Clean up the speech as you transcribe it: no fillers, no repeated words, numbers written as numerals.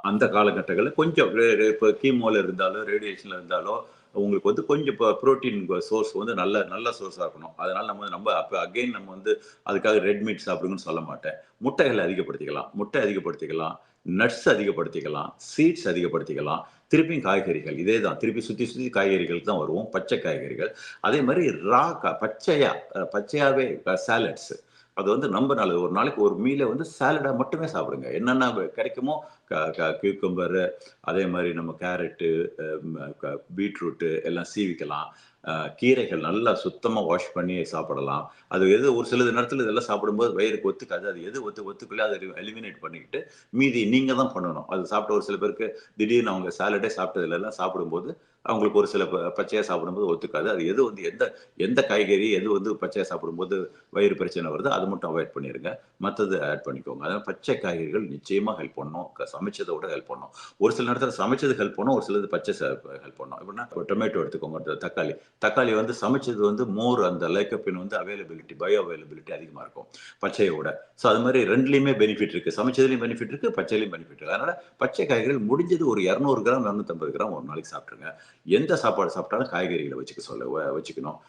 அந்த காலகட்டங்கள்ல கொஞ்சம் இப்ப கீமோல இருந்தாலோ, ரேடியேஷன்ல இருந்தாலோ, உங்களுக்கு வந்து கொஞ்சம் புரோட்டீன் சோர்ஸ் வந்து நல்ல நல்ல சோர்ஸா இருக்கணும். அதனால நம்ம அப்ப அகைன் நம்ம வந்து அதுக்காக ரெட் மீட் சாப்பிடுங்கன்னு சொல்ல மாட்டேன். முட்டைகள அதிகப்படுத்திக்கலாம். முட்டை அதிகப்படுத்திக்கலாம். நட்ஸ் அதிகப்படுத்திக்கலாம். சீட்ஸ் அதிகப்படுத்திக்கலாம். திருப்பியும் காய்கறிகள். இதே தான். திருப்பி சுத்தி சுத்தி காய்கறிகளுக்கு தான் வருவோம். பச்சை காய்கறிகள். அதே மாரி பச்சையா பச்சையாவே சாலட்ஸ். அது வந்து ரொம்ப நல்லது. ஒரு நாளைக்கு ஒரு மீல வந்து சாலடா மட்டுமே சாப்பிடுங்க. என்னென்ன கிடைக்குமோ க க கியூக்கம்பர், அதே மாரி நம்ம கேரட்டு, பீட்ரூட் எல்லாம் சீவிக்கலாம். கீரைகள் நல்லா சுத்தமா வாஷ் பண்ணி சாப்பிடலாம். அது ஒரு சில நேரத்தில இதெல்லாம் சாப்பிடும்போது வயிறுக்கு ஒத்துக்காது. அது எது ஒத்துக்கலையோ அத எலிமினேட் பண்ணிக்கிட்டு, மீதி நீங்க தான் பண்ணணும். அது சாப்பிட்ட ஒரு சில பேருக்கு திடீர்னு அவங்க சாலடே சாப்பிட்டதுலலாம் சாப்பிடும்போது, அவங்களுக்கு ஒரு சில பச்சையா சாப்பிடும்போது ஒத்துக்காது. அது எது வந்து எந்த எந்த காய்கறி எது வந்து பச்சையா சாப்பிடும்போது வயிறு பிரச்சனை வருதோ, அத மட்டும் அவாய்ட் பண்ணிருங்க. மத்தது ஆட் பண்ணிக்கோங்க. அதாவது பச்சை காய்கறிகள் நிச்சயமா ஹெல்ப் பண்ணும். சமைச்சத விட ஹெல்ப் பண்ணும். ஒரு சில நேரத்தில சமைச்சது ஹெல்ப் பண்ணும். ஒரு சிலது பச்சை ஹெல்ப் பண்ணும். எப்படின்னா டொமேட்டோ எடுத்துக்கோங்க. தக்காளி. தக்காளி வந்து சமைச்சது வந்து மோர் அந்த லைக்கோபீன் வந்து பயோ அவைலபிலிட்டி அதிகமா இருக்கும். பச்சைய விட. ஸோ அது மாரி 2லயுமே பெனிஃபிட் இருக்கு. சமைச்சதுலயும் பெனிஃபிட் இருக்கு. பச்சையிலயும் பெனிஃபிட் இருக்கு. அதனால பச்சை காய்கறிகள் முடிஞ்சது ஒரு 200 கிராம், 250 கிராம் ஒரு நாளைக்கு சாப்பிட்டுருங்க. எந்த சாப்பாடு சாப்பிட்டாலும் காய்கறிகள வச்சுக்கணும்.